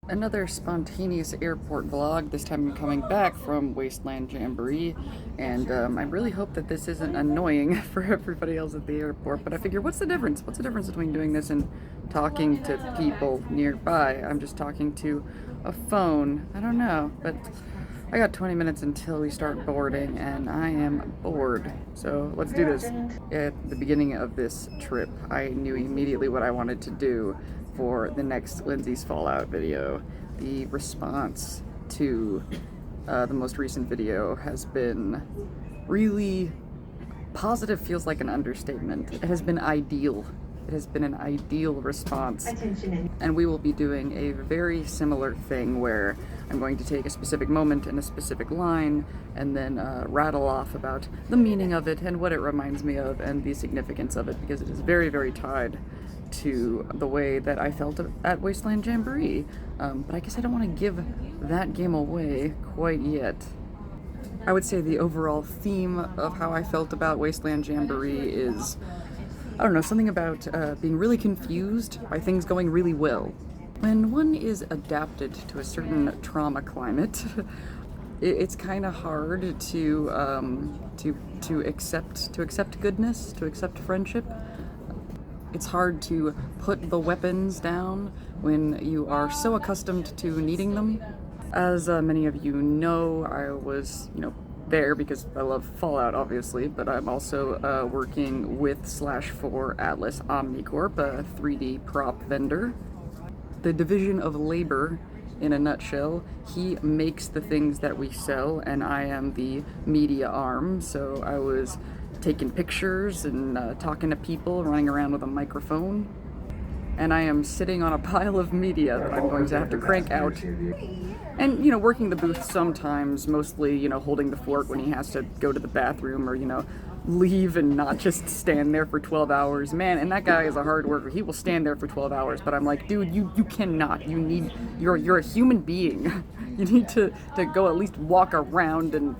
Another spontaneous airport vlog. This time I'm coming back from Wasteland Jamboree, and I really hope that this isn't annoying for everybody else at the airport, but I figure, what's the difference? What's the difference between doing this and talking to people nearby? I'm just talking to a phone. I don't know, but I got 20 minutes until we start boarding, and I am bored. So let's do this. At the beginning of this trip, I knew immediately what I wanted to do for the next Lindsay's Fallout video. The response to the most recent video has been really positive. Feels like an understatement. It has been ideal. It has been an ideal response. And we will be doing a very similar thing where I'm going to take a specific moment and a specific line and then rattle off about the meaning of it and what it reminds me of and the significance of it, because it is very, very tied to the way that I felt at Wasteland Jamboree. But I guess I don't want to give that game away quite yet. I would say the overall theme of how I felt about Wasteland Jamboree is, I don't know, something about being really confused by things going really well. When one is adapted to a certain trauma climate, it's kind of hard to accept goodness, to accept friendship. It's hard to put the weapons down when you are so accustomed to needing them. As many of you know, I was, there because I love Fallout, obviously, but I'm also working with /for Atlas Omnicorp, a 3D prop vendor. The division of labor, in a nutshell. He makes the things that we sell, and I am the media arm, so I was taking pictures and talking to people, running around with a microphone. And I am sitting on a pile of media that I'm going to have to crank out. And, working the booth sometimes, mostly, holding the fort when he has to go to the bathroom or, leave and not just stand there for 12 hours. Man, and that guy is a hard worker. He will stand there for 12 hours, but I'm like, dude, you cannot. You're a human being. You need to go at least walk around and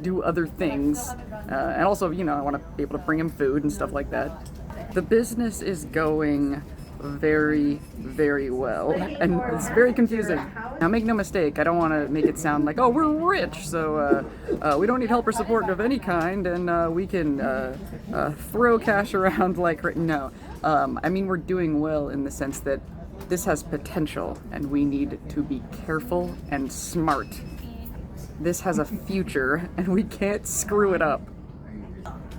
do other things. And also, I want to be able to bring him food and stuff like that. The business is going very, very well, and it's very confusing. Now, make no mistake, I don't want to make it sound like, oh, we're rich, so we don't need help or support of any kind, and we can throw cash around like, no. I mean, we're doing well in the sense that this has potential, and we need to be careful and smart. This has a future, and we can't screw it up.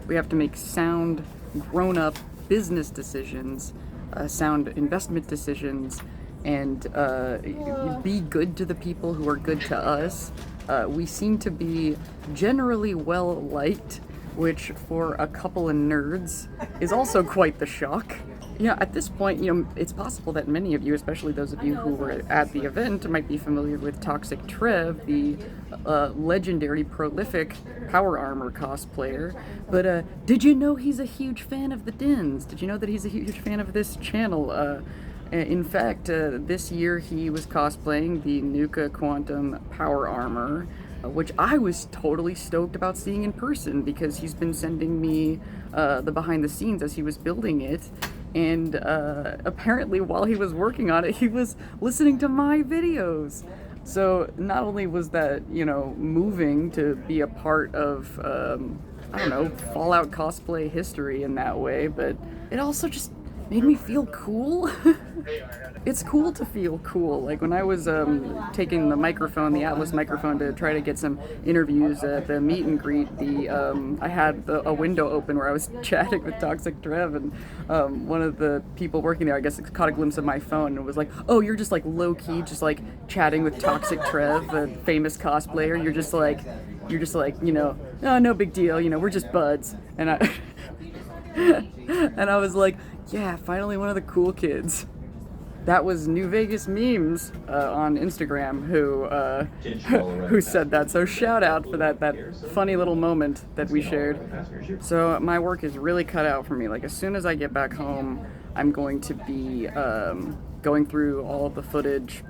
We have to make sound, grown-up business decisions, sound investment decisions, and be good to the people who are good to us. We seem to be generally well liked, which for a couple of nerds is also quite the shock. At this point, it's possible that many of you, especially those of you who were at the event, might be familiar with Toxic Trev, the legendary, prolific Power Armor cosplayer. But did you know he's a huge fan of the Dins? Did you know that he's a huge fan of this channel? In fact, this year he was cosplaying the Nuka Quantum Power Armor, which I was totally stoked about seeing in person because he's been sending me the behind the scenes as he was building it. And apparently while he was working on it, he was listening to my videos. So not only was that, moving to be a part of, Fallout cosplay history in that way, but it also just made me feel cool. It's cool to feel cool. Like when I was taking the microphone, the Atlas microphone, to try to get some interviews at the meet and greet, I had a window open where I was chatting with Toxic Trev, and one of the people working there, I guess, caught a glimpse of my phone and was like, oh, you're just like low-key, just like chatting with Toxic Trev, a famous cosplayer. You're just like, oh, no big deal, we're just buds. And I and I was like, yeah, finally one of the cool kids. That was New Vegas Memes on Instagram who said that. So shout out for that funny little moment that we shared. So my work is really cut out for me. Like as soon as I get back home, I'm going to be going through all of the footage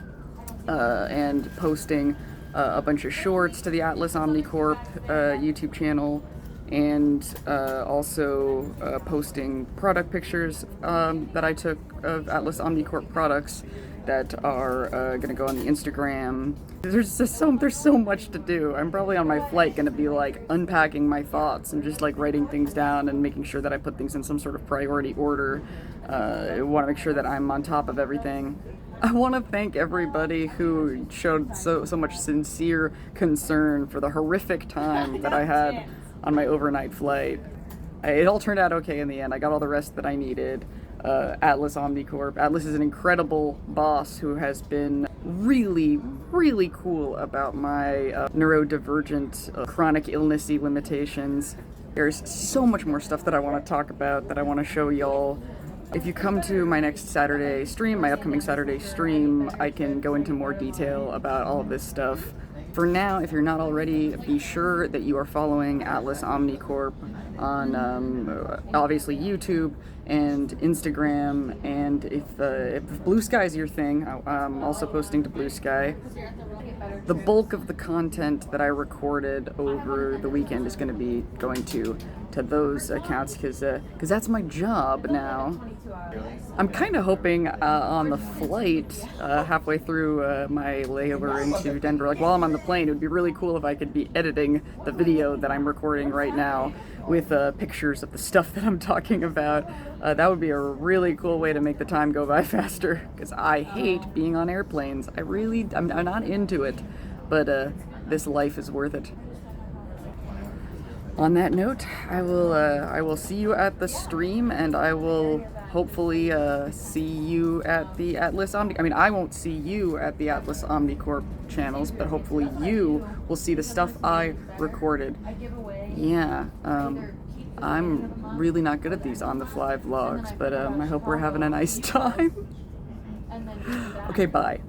and posting a bunch of shorts to the Atlas Omnicorp YouTube channel, and also posting product pictures that I took of Atlas Omnicorp products that are gonna go on the Instagram. There's so much to do. I'm probably on my flight gonna be like unpacking my thoughts and just like writing things down and making sure that I put things in some sort of priority order. I want to make sure that I'm on top of everything. I want to thank everybody who showed so much sincere concern for the horrific time that I had on my overnight flight. It all turned out okay in the end. I got all the rest that I needed. Atlas Omnicorp. Atlas is an incredible boss who has been really, really cool about my neurodivergent, chronic illnessy limitations. There's so much more stuff that I want to talk about, that I want to show y'all. If you come to my next Saturday stream, my upcoming Saturday stream, I can go into more detail about all of this stuff. For now, if you're not already, be sure that you are following Atlas Omnicorp on obviously YouTube and Instagram, and if Blue Sky is your thing, I'm also posting to Blue Sky. The bulk of the content that I recorded over the weekend is going to be going to those accounts because that's my job now. I'm kind of hoping on the flight halfway through my layover into Denver, like while I'm on the plane, it would be really cool if I could be editing the video that I'm recording right now with pictures of the stuff that I'm talking about. That would be a really cool way to make the time go by faster, because I hate being on airplanes. I'm not into it, but this life is worth it. On that note, I will see you at the stream, and I will hopefully see you at the Atlas Omni. I mean, I won't see you at the Atlas Omnicorp channels, but hopefully you will see the stuff I recorded. Yeah, I'm really not good at these on-the-fly vlogs, but I hope we're having a nice time. Okay, bye.